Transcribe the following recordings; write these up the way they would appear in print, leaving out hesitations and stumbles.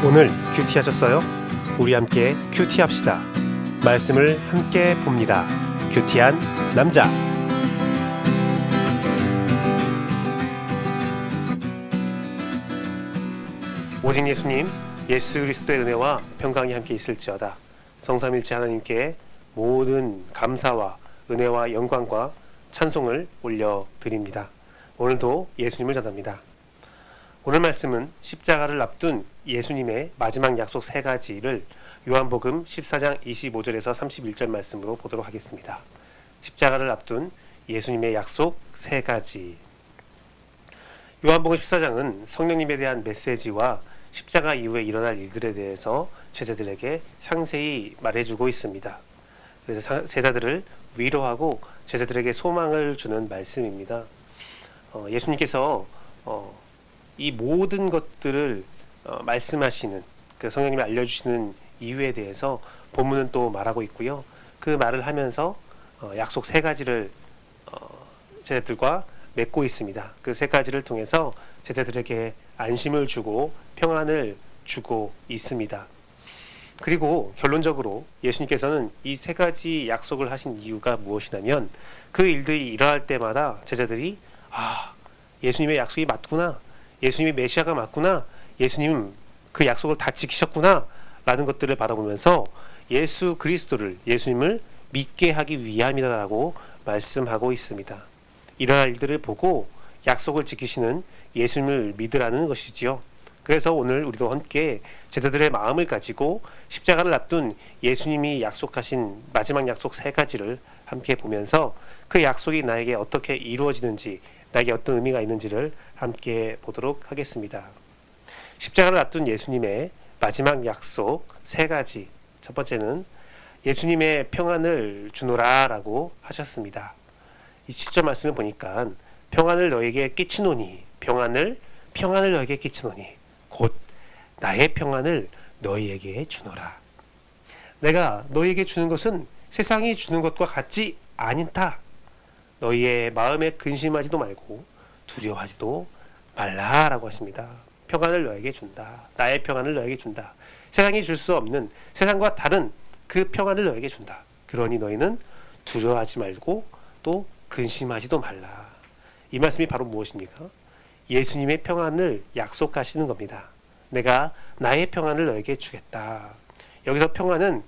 오늘 큐티 하셨어요? 우리 함께 큐티 합시다. 말씀을 함께 봅니다. 큐티한 남자. 오직 예수님, 예수 그리스도의 은혜와 평강이 함께 있을지어다. 성삼일체 하나님께 모든 감사와 은혜와 영광과 찬송을 올려드립니다. 오늘도 예수님을 전합니다. 오늘 말씀은 십자가를 앞둔 예수님의 마지막 약속 세 가지를 요한복음 14장 25절에서 31절 말씀으로 보도록 하겠습니다. 십자가를 앞둔 예수님의 약속 세 가지. 요한복음 14장은 성령님에 대한 메시지와 십자가 이후에 일어날 일들에 대해서 제자들에게 상세히 말해주고 있습니다. 그래서 제자들을 위로하고 제자들에게 소망을 주는 말씀입니다. 예수님께서 이 모든 것들을 말씀하시는, 그 성령님이 알려주시는 이유에 대해서 본문은 또 말하고 있고요. 그 말을 하면서 약속 세 가지를 제자들과 맺고 있습니다. 그 세 가지를 통해서 제자들에게 안심을 주고 평안을 주고 있습니다. 그리고 결론적으로 예수님께서는 이 세 가지 약속을 하신 이유가 무엇이냐면, 그 일들이 일어날 때마다 제자들이 예수님의 약속이 맞구나, 예수님이 메시아가 맞구나, 예수님 그 약속을 다 지키셨구나 라는 것들을 바라보면서 예수 그리스도를, 예수님을 믿게 하기 위함이다라고 말씀하고 있습니다. 이러한 일들을 보고 약속을 지키시는 예수님을 믿으라는 것이지요. 그래서 오늘 우리도 함께 제자들의 마음을 가지고 십자가를 앞둔 예수님이 약속하신 마지막 약속 세 가지를 함께 보면서 그 약속이 나에게 어떻게 이루어지는지, 나에게 어떤 의미가 있는지를 함께 보도록 하겠습니다. 십자가를 앞둔 예수님의 마지막 약속 세 가지. 첫 번째는 예수님의 평안을 주노라 라고 하셨습니다. 이 7절 말씀을 보니까 평안을 너에게 끼치노니, 평안을 너에게 끼치노니 곧 나의 평안을 너희에게 주노라. 내가 너희에게 주는 것은 세상이 주는 것과 같지 아니다. 너희의 마음에 근심하지도 말고 두려워하지도 말라라고 하십니다. 평안을 너에게 준다. 나의 평안을 너에게 준다. 세상이 줄 수 없는, 세상과 다른 그 평안을 너에게 준다. 그러니 너희는 두려워하지 말고 또 근심하지도 말라. 이 말씀이 바로 무엇입니까? 예수님의 평안을 약속하시는 겁니다. 내가 나의 평안을 너에게 주겠다. 여기서 평안은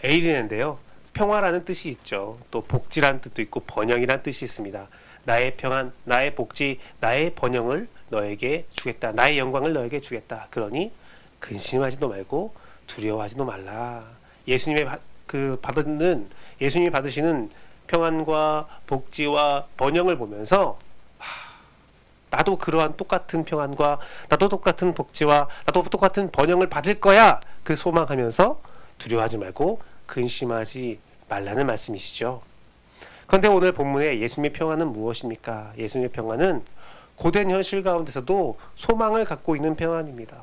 에이리는데요, 평화라는 뜻이 있죠. 또 복지라는 뜻도 있고 번영이라는 뜻이 있습니다. 나의 평안, 나의 복지, 나의 번영을 너에게 주겠다. 나의 영광을 너에게 주겠다. 그러니 근심하지도 말고 두려워하지도 말라. 예수님이 받으시는 평안과 복지와 번영을 보면서 나도 그러한 똑같은 평안과 나도 똑같은 복지와 나도 똑같은 번영을 받을 거야. 그 소망하면서 두려워하지 말고 근심하지 말라는 말씀이시죠. 그런데 오늘 본문의 예수님의 평안은 무엇입니까? 예수님의 평안은 고된 현실 가운데서도 소망을 갖고 있는 평안입니다.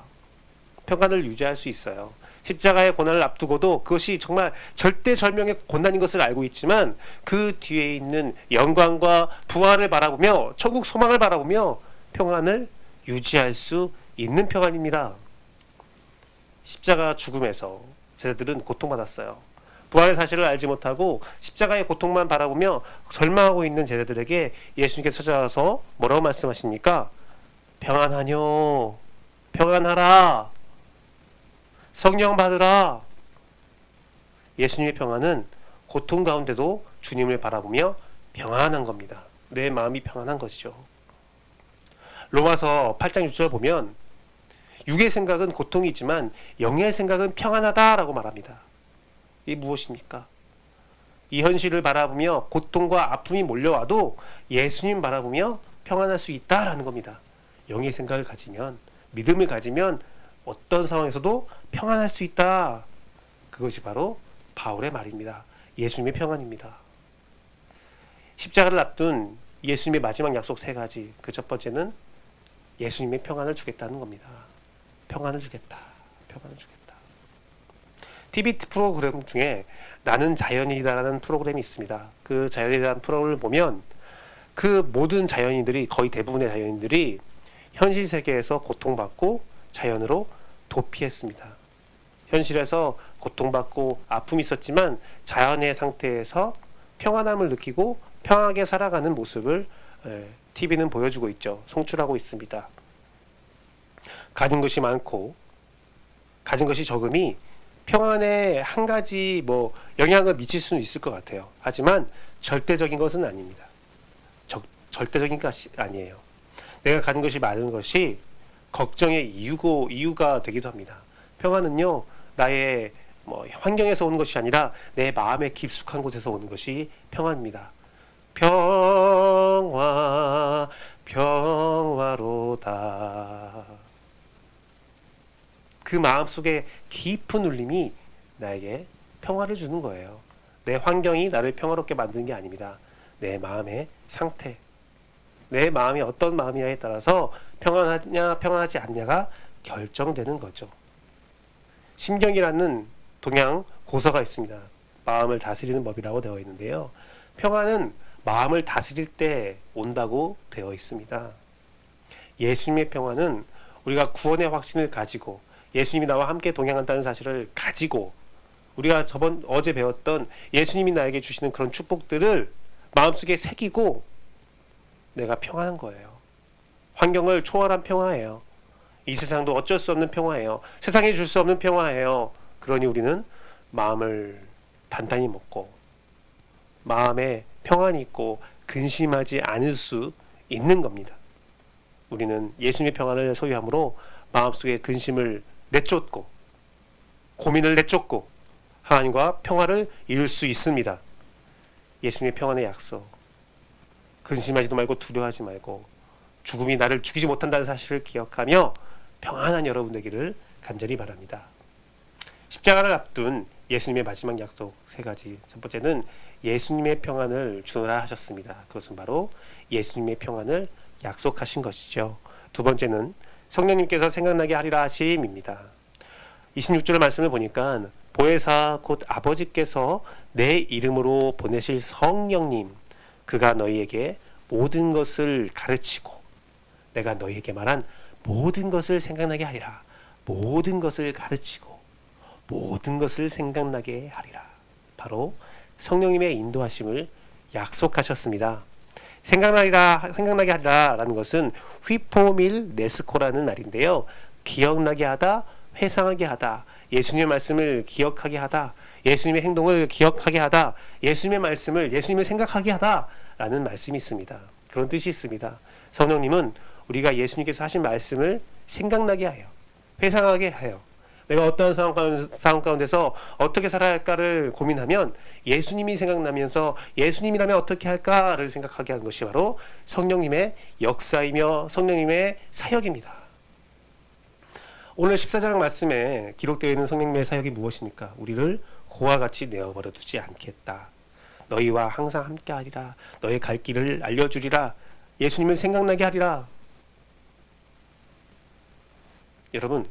평안을 유지할 수 있어요. 십자가의 고난을 앞두고도 그것이 정말 절대절명의 고난인 것을 알고 있지만 그 뒤에 있는 영광과 부활을 바라보며 천국 소망을 바라보며 평안을 유지할 수 있는 평안입니다. 십자가 죽음에서 제자들은 고통받았어요. 부활의 사실을 알지 못하고 십자가의 고통만 바라보며 절망하고 있는 제자들에게 예수님께서 찾아와서 뭐라고 말씀하십니까? 평안하뇨, 평안하라, 성령 받으라. 예수님의 평안은 고통 가운데도 주님을 바라보며 평안한 겁니다. 내 마음이 평안한 것이죠. 로마서 8장 6절 보면 육의 생각은 고통이지만 영의 생각은 평안하다라고 말합니다. 이게 무엇입니까? 이 현실을 바라보며 고통과 아픔이 몰려와도 예수님 바라보며 평안할 수 있다라는 겁니다. 영의 생각을 가지면, 믿음을 가지면 어떤 상황에서도 평안할 수 있다. 그것이 바로 바울의 말입니다. 예수님의 평안입니다. 십자가를 앞둔 예수님의 마지막 약속 세 가지. 그 첫 번째는 예수님의 평안을 주겠다는 겁니다. 평안을 주겠다. 평안을 주겠다. TV 프로그램 중에 나는 자연이다라는 프로그램이 있습니다. 그 자연에 대한 프로그램을 보면 그 모든 자연인들이, 거의 대부분의 자연인들이 현실 세계에서 고통받고 자연으로 도피했습니다. 현실에서 고통받고 아픔이 있었지만 자연의 상태에서 평안함을 느끼고 평안하게 살아가는 모습을 TV는 보여주고 있죠. 송출하고 있습니다. 가진 것이 많고 가진 것이 적음이 평안에 한 가지 영향을 미칠 수는 있을 것 같아요. 하지만 절대적인 것은 아닙니다. 절대적인 것이 아니에요. 내가 가진 것이 많은 것이 걱정의 이유가 되기도 합니다. 평안은요, 나의 환경에서 오는 것이 아니라 내 마음의 깊숙한 곳에서 오는 것이 평안입니다. 평화로다. 그 마음속에 깊은 울림이 나에게 평화를 주는 거예요. 내 환경이 나를 평화롭게 만드는 게 아닙니다. 내 마음의 상태, 내 마음이 어떤 마음이냐에 따라서 평안하냐 평안하지 않냐가 결정되는 거죠. 심경이라는 동양 고서가 있습니다. 마음을 다스리는 법이라고 되어 있는데요. 평안은 마음을 다스릴 때 온다고 되어 있습니다. 예수님의 평안은 우리가 구원의 확신을 가지고 예수님이 나와 함께 동행한다는 사실을 가지고 우리가 어제 배웠던 예수님이 나에게 주시는 그런 축복들을 마음속에 새기고 내가 평안한 거예요. 환경을 초월한 평화예요. 이 세상도 어쩔 수 없는 평화예요. 세상에 줄 수 없는 평화예요. 그러니 우리는 마음을 단단히 먹고 마음에 평안이 있고 근심하지 않을 수 있는 겁니다. 우리는 예수님의 평안을 소유함으로 마음속에 근심을 내쫓고 고민을 내쫓고 하나님과 평화를 이룰 수 있습니다. 예수님의 평안의 약속, 근심하지도 말고 두려워하지 말고 죽음이 나를 죽이지 못한다는 사실을 기억하며 평안한 여러분 되기를 간절히 바랍니다. 십자가를 앞둔 예수님의 마지막 약속 3가지. 첫 번째는 예수님의 평안을 주노라 하셨습니다. 그것은 바로 예수님의 평안을 약속하신 것이죠. 두 번째는 성령님께서 생각나게 하리라 하심입니다. 26절 말씀을 보니까 보혜사 곧 아버지께서 내 이름으로 보내실 성령님, 그가 너희에게 모든 것을 가르치고 내가 너희에게 말한 모든 것을 생각나게 하리라. 모든 것을 가르치고 모든 것을 생각나게 하리라. 바로 성령님의 인도하심을 약속하셨습니다. 생각나게 하리라 라는 것은 휘포밀 네스코라는 말인데요. 기억나게 하다, 회상하게 하다, 예수님의 말씀을 기억하게 하다, 예수님의 행동을 기억하게 하다, 예수님의 말씀을 예수님을 생각하게 하다 라는 말씀이 있습니다. 그런 뜻이 있습니다. 성령님은 우리가 예수님께서 하신 말씀을 생각나게 해요. 회상하게 해요. 내가 어떠한 상황 가운데서 어떻게 살아야 할까를 고민하면 예수님이 생각나면서 예수님이라면 어떻게 할까를 생각하게 하는 것이 바로 성령님의 역사이며 성령님의 사역입니다. 오늘 14장 말씀에 기록되어 있는 성령님의 사역이 무엇입니까? 우리를 호와 같이 내어버려 두지 않겠다. 너희와 항상 함께하리라. 너의 갈 길을 알려주리라. 예수님을 생각나게 하리라. 여러분,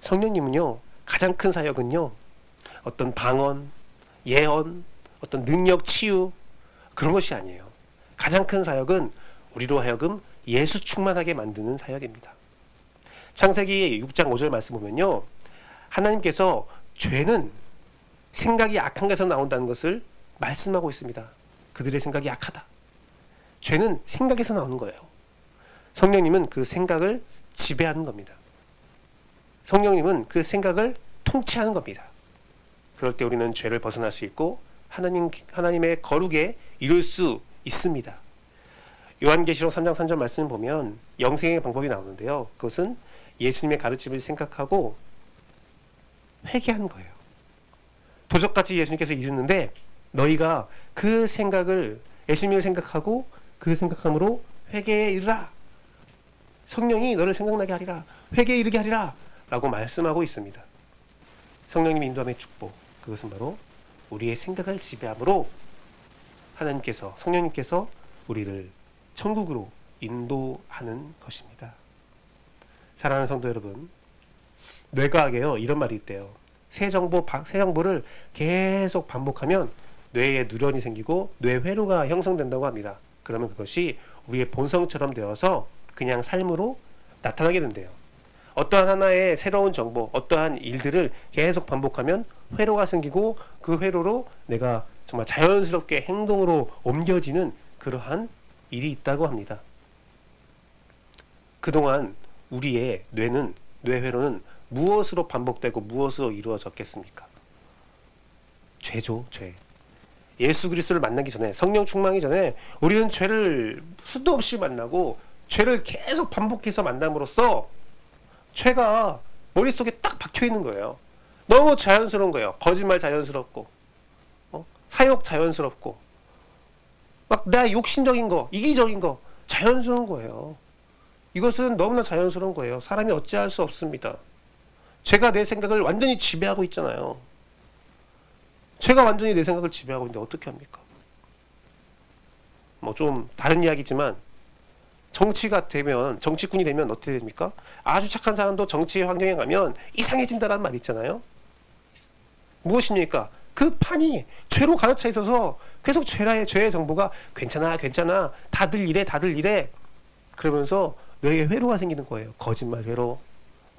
성령님은요, 가장 큰 사역은요, 어떤 방언, 예언, 어떤 능력, 치유, 그런 것이 아니에요. 가장 큰 사역은 우리로 하여금 예수 충만하게 만드는 사역입니다. 창세기 6장 5절 말씀 보면요, 하나님께서 죄는 생각이 악한 것에서 나온다는 것을 말씀하고 있습니다. 그들의 생각이 악하다. 죄는 생각에서 나오는 거예요. 성령님은 그 생각을 지배하는 겁니다. 성령님은 그 생각을 통치하는 겁니다. 그럴 때 우리는 죄를 벗어날 수 있고 하나님의 거룩에 이룰 수 있습니다. 요한계시록 3장 3절 말씀을 보면 영생의 방법이 나오는데요. 그것은 예수님의 가르침을 생각하고 회개하는 거예요. 도적같이 예수님께서 이르는데 너희가 그 생각을 예수님을 생각하고 그 생각함으로 회개에 이르라. 성령이 너를 생각나게 하리라. 회개에 이르게 하리라. 라고 말씀하고 있습니다. 성령님 인도함의 축복, 그것은 바로 우리의 생각을 지배함으로 하나님께서, 성령님께서 우리를 천국으로 인도하는 것입니다. 사랑하는 성도 여러분, 뇌과학에요, 이런 말이 있대요. 새 정보를 계속 반복하면 뇌에 누런이 생기고 뇌회로가 형성된다고 합니다. 그러면 그것이 우리의 본성처럼 되어서 그냥 삶으로 나타나게 된대요. 어떠한 하나의 새로운 정보, 어떠한 일들을 계속 반복하면 회로가 생기고 그 회로로 내가 정말 자연스럽게 행동으로 옮겨지는 그러한 일이 있다고 합니다. 그동안 우리의 뇌회로는 무엇으로 반복되고 무엇으로 이루어졌겠습니까? 죄죠, 죄. 예수 그리스도를 만나기 전에, 성령 충만하기 전에 우리는 죄를 수도 없이 만나고 죄를 계속 반복해서 만남으로써 죄가 머릿속에 딱 박혀 있는 거예요. 너무 자연스러운 거예요. 거짓말 자연스럽고, 사욕 자연스럽고, 막 나 욕심적인 거, 이기적인 거 자연스러운 거예요. 이것은 너무나 자연스러운 거예요. 사람이 어찌할 수 없습니다. 죄가 내 생각을 완전히 지배하고 있잖아요. 죄가 완전히 내 생각을 지배하고 있는데 어떻게 합니까? 뭐 좀 다른 이야기지만 정치꾼이 되면 어떻게 됩니까? 아주 착한 사람도 정치 환경에 가면 이상해진다는 말 있잖아요. 무엇입니까? 그 판이 죄로 가득 차 있어서 계속 죄의 정보가 괜찮아, 다들 이래 그러면서 뇌에 회로가 생기는 거예요. 거짓말 회로,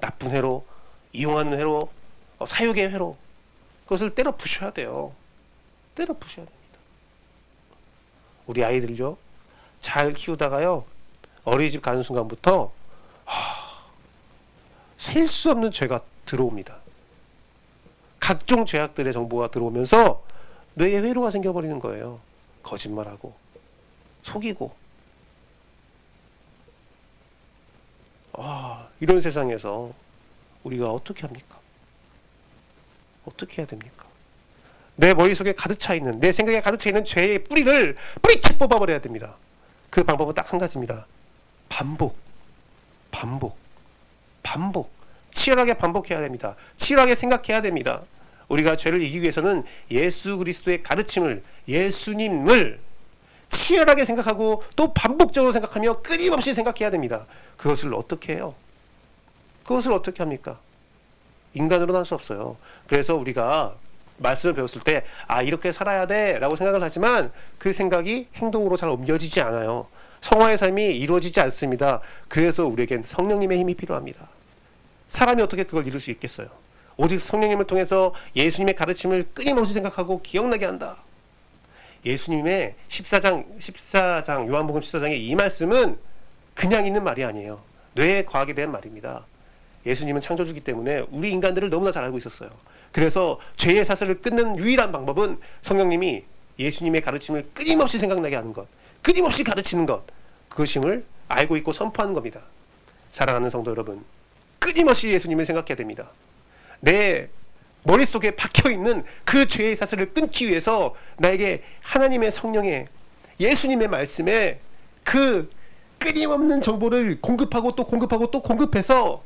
나쁜 회로, 이용하는 회로, 사욕의 회로. 그것을 때려 부셔야 돼요. 때려 부셔야 됩니다. 우리 아이들요, 잘 키우다가요, 어린이집 가는 순간부터 셀 수 없는 죄가 들어옵니다. 각종 죄악들의 정보가 들어오면서 뇌에 회로가 생겨버리는 거예요. 거짓말하고 속이고. 이런 세상에서 우리가 어떻게 합니까? 어떻게 해야 됩니까? 내 머릿속에 가득 차 있는, 내 생각에 가득 차 있는 죄의 뿌리를 뿌리채 뽑아버려야 됩니다. 그 방법은 딱 한 가지입니다. 반복. 치열하게 반복해야 됩니다. 치열하게 생각해야 됩니다. 우리가 죄를 이기기 위해서는 예수 그리스도의 가르침을, 예수님을 치열하게 생각하고 또 반복적으로 생각하며 끊임없이 생각해야 됩니다. 그것을 어떻게 해요? 그것을 어떻게 합니까? 인간으로는 할 수 없어요. 그래서 우리가 말씀을 배웠을 때 이렇게 살아야 돼 라고 생각을 하지만 그 생각이 행동으로 잘 옮겨지지 않아요. 성화의 삶이 이루어지지 않습니다. 그래서 우리에겐 성령님의 힘이 필요합니다. 사람이 어떻게 그걸 이룰 수 있겠어요? 오직 성령님을 통해서 예수님의 가르침을 끊임없이 생각하고 기억나게 한다. 예수님의 14장 요한복음 14장의 이 말씀은 그냥 있는 말이 아니에요. 뇌에 과학에 대한 말입니다. 예수님은 창조주기 때문에 우리 인간들을 너무나 잘 알고 있었어요. 그래서 죄의 사슬을 끊는 유일한 방법은 성령님이 예수님의 가르침을 끊임없이 생각나게 하는 것, 끊임없이 가르치는 것, 그것임을 알고 있고 선포하는 겁니다. 사랑하는 성도 여러분, 끊임없이 예수님을 생각해야 됩니다. 내 머릿속에 박혀있는 그 죄의 사슬을 끊기 위해서 나에게 하나님의 성령의, 예수님의 말씀에 그 끊임없는 정보를 공급하고 또 공급해서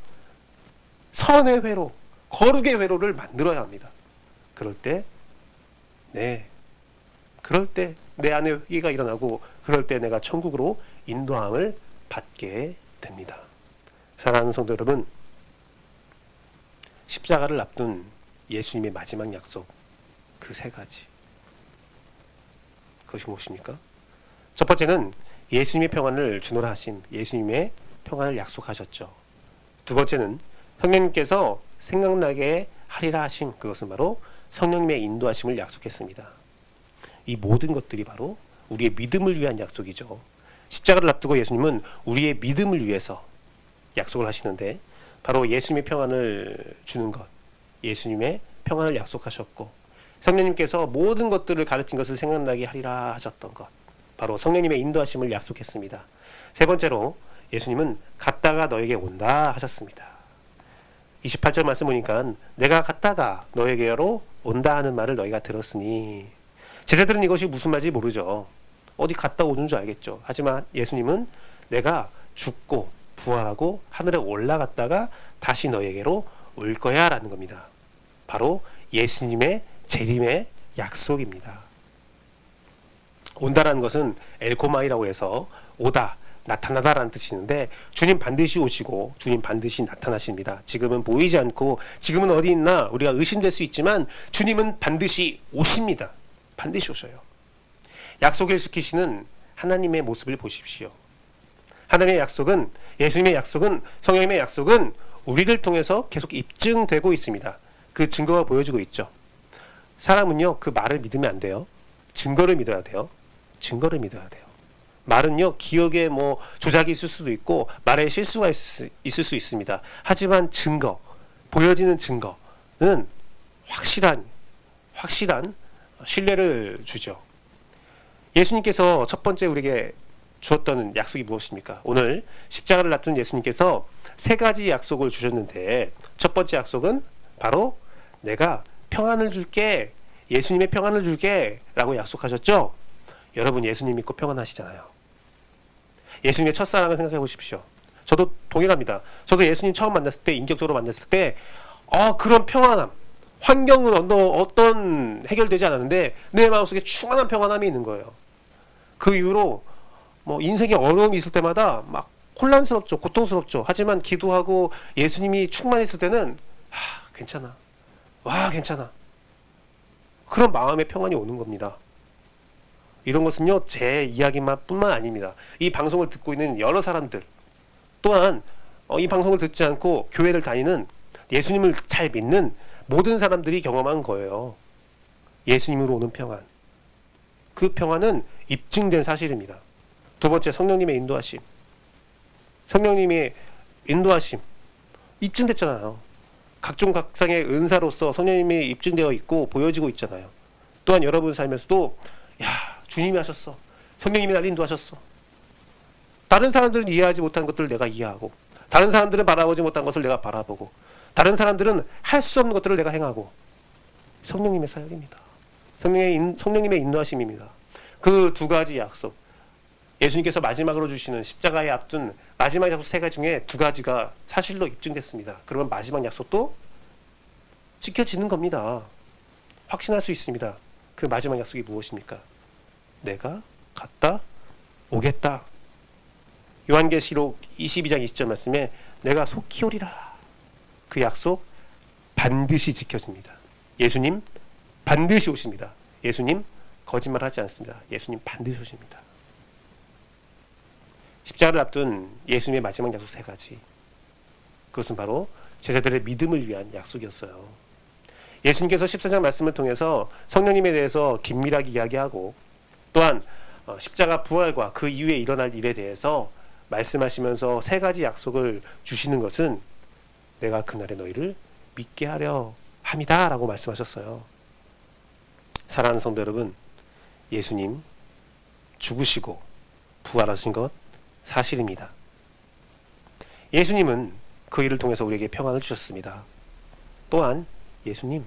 선의 회로, 거룩의 회로를 만들어야 합니다. 그럴 때 내 안에 회개가 일어나고, 그럴 때 내가 천국으로 인도함을 받게 됩니다. 사랑하는 성도 여러분, 십자가를 앞둔 예수님의 마지막 약속, 그 세 가지, 그것이 무엇입니까? 첫 번째는 예수님의 평안을 주노라 하신 예수님의 평안을 약속하셨죠. 두 번째는 성령님께서 생각나게 하리라 하신, 그것은 바로 성령님의 인도하심을 약속했습니다. 이 모든 것들이 바로 우리의 믿음을 위한 약속이죠. 십자가를 앞두고 예수님은 우리의 믿음을 위해서 약속을 하시는데, 바로 예수님의 평안을 주는 것, 예수님의 평안을 약속하셨고, 성령님께서 모든 것들을 가르친 것을 생각나게 하리라 하셨던 것, 바로 성령님의 인도하심을 약속했습니다. 세 번째로 예수님은 갔다가 너에게 온다 하셨습니다. 28절 말씀 보니까 내가 갔다가 너에게로 온다 하는 말을 너희가 들었으니, 제자들은 이것이 무슨 말인지 모르죠. 어디 갔다 오는 줄 알겠죠. 하지만 예수님은 내가 죽고 부활하고 하늘에 올라갔다가 다시 너에게로 올 거야 라는 겁니다. 바로 예수님의 재림의 약속입니다. 온다라는 것은 엘코마이라고 해서 오다, 나타나다라는 뜻이 있는데, 주님 반드시 오시고 주님 반드시 나타나십니다. 지금은 보이지 않고 지금은 어디 있나 우리가 의심될 수 있지만 주님은 반드시 오십니다. 반드시 오셔요. 약속을 지키시는 하나님의 모습을 보십시오. 하나님의 약속은, 예수님의 약속은, 성령님의 약속은 우리를 통해서 계속 입증되고 있습니다. 그 증거가 보여지고 있죠. 사람은요, 그 말을 믿으면 안 돼요. 증거를 믿어야 돼요. 증거를 믿어야 돼요. 말은요, 기억에 조작이 있을 수도 있고 말에 실수가 있을 수 있습니다. 하지만 증거, 보여지는 증거는 확실한 신뢰를 주죠. 예수님께서 첫 번째 우리에게 주었던 약속이 무엇입니까? 오늘 십자가를 앞둔 예수님께서 세 가지 약속을 주셨는데, 첫 번째 약속은 바로 내가 평안을 줄게, 예수님의 평안을 줄게 라고 약속하셨죠? 여러분, 예수님 믿고 평안하시잖아요. 예수님의 첫사랑을 생각해 보십시오. 저도 동일합니다. 저도 예수님 처음 만났을 때, 인격적으로 만났을 때 그런 평안함, 환경은 어떤 해결되지 않았는데 내 마음속에 충만한 평안함이 있는 거예요. 그 이후로 인생에 어려움이 있을 때마다 막 혼란스럽죠, 고통스럽죠. 하지만 기도하고 예수님이 충만했을 때는 괜찮아, 괜찮아, 그런 마음의 평안이 오는 겁니다. 이런 것은요, 제 이야기만 뿐만 아닙니다. 이 방송을 듣고 있는 여러 사람들 또한 이 방송을 듣지 않고 교회를 다니는, 예수님을 잘 믿는 모든 사람들이 경험한 거예요. 예수님으로 오는 평안. 그 평안은 입증된 사실입니다. 두 번째, 성령님의 인도하심. 성령님의 인도하심 입증됐잖아요. 각종 각상의 은사로서 성령님이 입증되어 있고 보여지고 있잖아요. 또한 여러분 삶에서도 주님이 하셨어, 성령님이 날 인도하셨어. 다른 사람들은 이해하지 못한 것들을 내가 이해하고, 다른 사람들은 바라보지 못한 것을 내가 바라보고, 다른 사람들은 할 수 없는 것들을 내가 행하고. 성령님의 사역입니다. 성령님의 인도하심입니다. 그 두 가지 약속, 예수님께서 마지막으로 주시는 십자가에 앞둔 마지막 약속 세 가지 중에 두 가지가 사실로 입증됐습니다. 그러면 마지막 약속도 지켜지는 겁니다. 확신할 수 있습니다. 그 마지막 약속이 무엇입니까? 내가 갔다 오겠다. 요한계시록 22장 20절 말씀에 내가 속히 오리라. 그 약속 반드시 지켜집니다. 예수님 반드시 오십니다. 예수님 거짓말하지 않습니다. 예수님 반드시 오십니다. 십자가를 앞둔 예수님의 마지막 약속 세 가지, 그것은 바로 제자들의 믿음을 위한 약속이었어요. 예수님께서 14장 말씀을 통해서 성령님에 대해서 긴밀하게 이야기하고, 또한 십자가 부활과 그 이후에 일어날 일에 대해서 말씀하시면서 세 가지 약속을 주시는 것은 내가 그날에 너희를 믿게 하려 함이다 라고 말씀하셨어요. 사랑하는 성도 여러분, 예수님 죽으시고 부활하신 것 사실입니다. 예수님은 그 일을 통해서 우리에게 평안을 주셨습니다. 또한 예수님,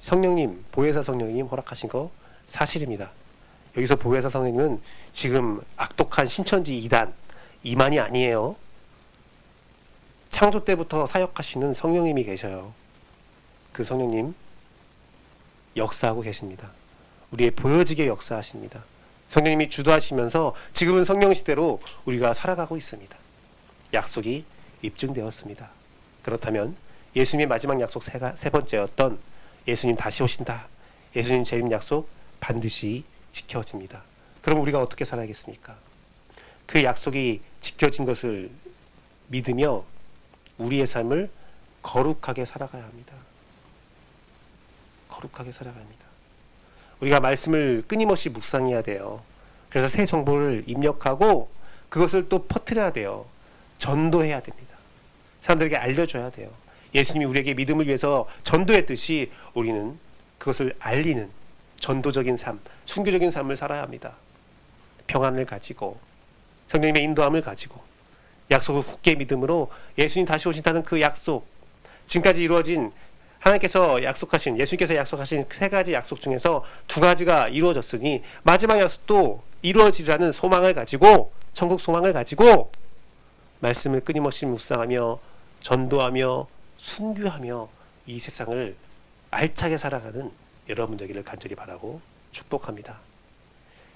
성령님, 보혜사 성령님 허락하신 거 사실입니다. 여기서 보혜사 성령님은 지금 악독한 신천지 이만이 아니에요. 창조 때부터 사역하시는 성령님이 계셔요. 그 성령님 역사하고 계십니다. 우리의 보여지게 역사하십니다. 성령님이 주도하시면서 지금은 성령 시대로 우리가 살아가고 있습니다. 약속이 입증되었습니다. 그렇다면 예수님의 마지막 약속 세 번째였던 예수님 다시 오신다, 예수님 재림 약속 반드시 지켜집니다. 그럼 우리가 어떻게 살아야겠습니까? 그 약속이 지켜진 것을 믿으며 우리의 삶을 거룩하게 살아가야 합니다. 거룩하게 살아가야 합니다. 우리가 말씀을 끊임없이 묵상해야 돼요. 그래서 새 정보를 입력하고 그것을 또 퍼뜨려야 돼요. 전도해야 됩니다. 사람들에게 알려줘야 돼요. 예수님이 우리에게 믿음을 위해서 전도했듯이 우리는 그것을 알리는 전도적인 삶, 순교적인 삶을 살아야 합니다. 평안을 가지고, 성령님의 인도함을 가지고, 약속을 굳게 믿음으로 예수님 다시 오신다는 그 약속, 지금까지 이루어진 하나님께서 약속하신, 예수님께서 약속하신 세 가지 약속 중에서 두 가지가 이루어졌으니 마지막 약속도 이루어지리라는 소망을 가지고, 천국 소망을 가지고 말씀을 끊임없이 묵상하며 전도하며 순교하며 이 세상을 알차게 살아가는 여러분 되기를 간절히 바라고 축복합니다.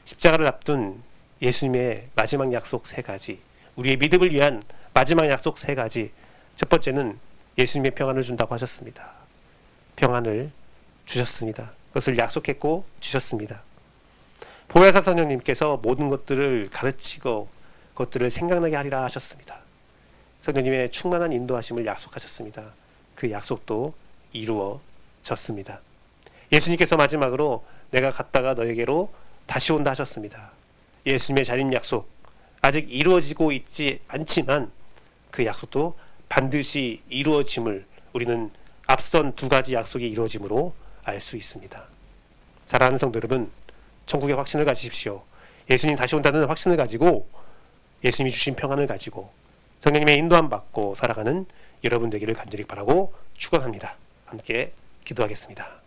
십자가를 앞둔 예수님의 마지막 약속 세 가지, 우리의 믿음을 위한 마지막 약속 세 가지. 첫 번째는 예수님의 평안을 준다고 하셨습니다. 평안을 주셨습니다. 그것을 약속했고 주셨습니다. 보혜사 성령님께서 모든 것들을 가르치고 그것들을 생각나게 하리라 하셨습니다. 성령님의 충만한 인도하심을 약속하셨습니다. 그 약속도 이루어졌습니다. 예수님께서 마지막으로 내가 갔다가 너에게로 다시 온다 하셨습니다. 예수님의 자림 약속 아직 이루어지고 있지 않지만 그 약속도 반드시 이루어짐을 우리는 앞선 두 가지 약속이 이루어짐으로 알 수 있습니다. 사랑하는 성도 여러분, 천국의 확신을 가지십시오. 예수님 다시 온다는 확신을 가지고 예수님이 주신 평안을 가지고 성령님의 인도함 받고 살아가는 여러분 되기를 간절히 바라고 축원합니다. 함께 기도하겠습니다.